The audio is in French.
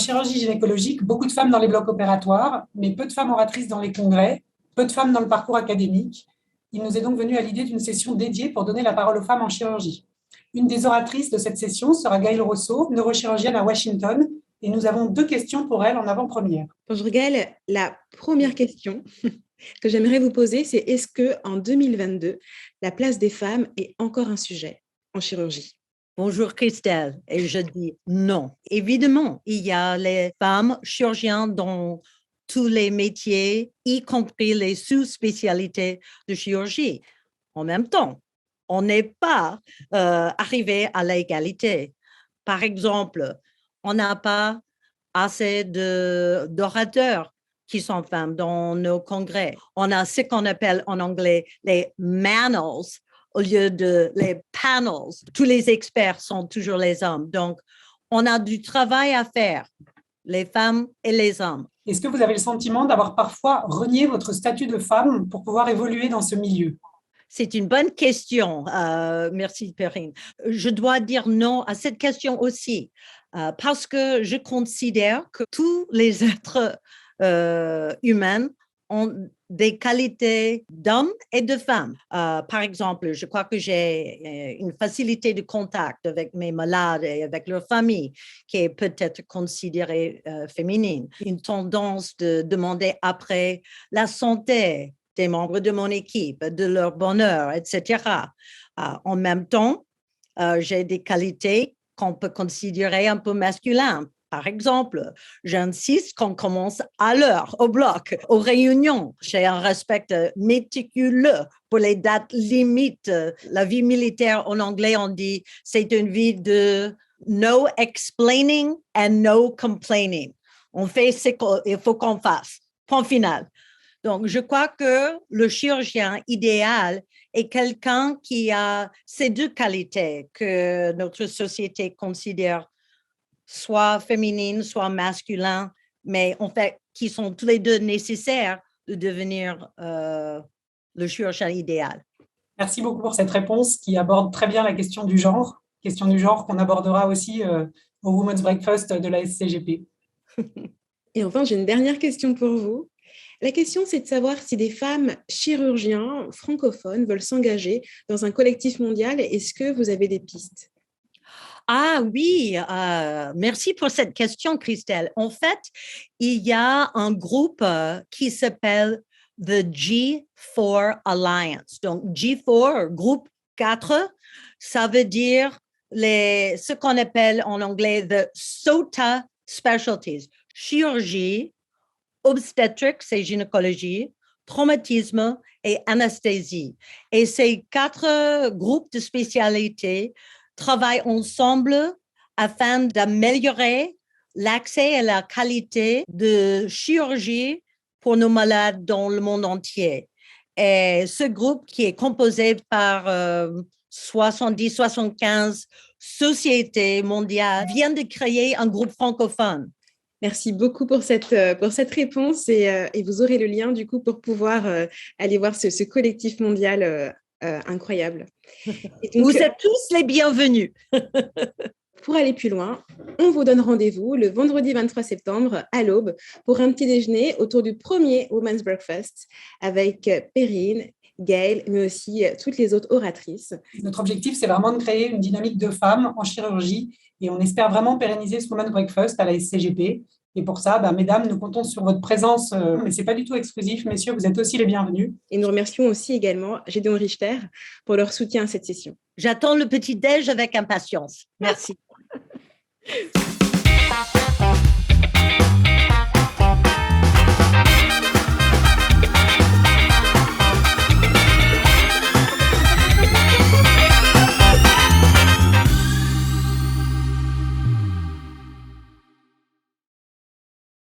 chirurgie gynécologique, beaucoup de femmes dans les blocs opératoires, mais peu de femmes oratrices dans les congrès, peu de femmes dans le parcours académique. Il nous est donc venu à l'idée d'une session dédiée pour donner la parole aux femmes en chirurgie. Une des oratrices de cette session sera Gaëlle Rousseau, neurochirurgienne à Washington, et nous avons 2 questions pour elle en avant-première. Bonjour Gaëlle, la première question que j'aimerais vous poser, c'est est-ce qu'en 2022, la place des femmes est encore un sujet en chirurgie? Bonjour Christelle, et je dis non. Évidemment, il y a les femmes chirurgiennes dans tous les métiers, y compris les sous-spécialités de chirurgie. En même temps, on n'est pas arrivé à l'égalité. Par exemple, on n'a pas assez d'orateurs qui sont femmes dans nos congrès. On a ce qu'on appelle en anglais les manels au lieu de les panels. Tous les experts sont toujours les hommes. Donc, on a du travail à faire, les femmes et les hommes. Est-ce que vous avez le sentiment d'avoir parfois renié votre statut de femme pour pouvoir évoluer dans ce milieu? C'est une bonne question. Merci, Perrine. Je dois dire non à cette question aussi, parce que je considère que tous les êtres humains ont des qualités d'hommes et de femmes. Par exemple, je crois que j'ai une facilité de contact avec mes malades et avec leur famille qui est peut-être considérée féminine. Une tendance de demander après la santé des membres de mon équipe, de leur bonheur, etc. En même temps, j'ai des qualités qu'on peut considérer un peu masculines. Par exemple, j'insiste qu'on commence à l'heure, au bloc, aux réunions. J'ai un respect méticuleux pour les dates limites. La vie militaire, en anglais, on dit c'est une vie de no explaining and no complaining. On fait ce qu'il faut qu'on fasse. Point final. Donc, je crois que le chirurgien idéal est quelqu'un qui a ces 2 qualités que notre société considère soit féminine, soit masculin, mais en fait, qui sont tous les 2 nécessaires de devenir le chirurgien idéal. Merci beaucoup pour cette réponse qui aborde très bien la question du genre qu'on abordera aussi au Women's Breakfast de la SCGP. Et enfin, j'ai une dernière question pour vous. La question, c'est de savoir si des femmes chirurgiens francophones veulent s'engager dans un collectif mondial. Est-ce que vous avez des pistes? Ah oui, merci pour cette question, Christelle. En fait, il y a un groupe qui s'appelle The G4 Alliance. Donc, G4, groupe 4, ça veut dire ce qu'on appelle en anglais the SOTA Specialties, chirurgie, obstétrique, c'est gynécologie, traumatisme et anesthésie. Et ces 4 groupes de spécialités travaillent ensemble afin d'améliorer l'accès et la qualité de chirurgie pour nos malades dans le monde entier. Et ce groupe qui est composé par 70-75 sociétés mondiales vient de créer un groupe francophone. Merci beaucoup pour cette réponse et vous aurez le lien du coup pour pouvoir aller voir ce collectif mondial incroyable. Et donc, vous êtes tous les bienvenus. Pour aller plus loin, on vous donne rendez-vous le vendredi 23 septembre à l'aube pour un petit déjeuner autour du premier Women's Breakfast avec Perrine, Gaëlle, mais aussi toutes les autres oratrices. Notre objectif, c'est vraiment de créer une dynamique de femmes en chirurgie et on espère vraiment pérenniser ce Women's Breakfast à la SCGP. Et pour ça, mesdames, nous comptons sur votre présence, mais ce n'est pas du tout exclusif. Messieurs, vous êtes aussi les bienvenus. Et nous remercions aussi également Gédéon Richter pour leur soutien à cette session. J'attends le petit-déj avec impatience. Merci.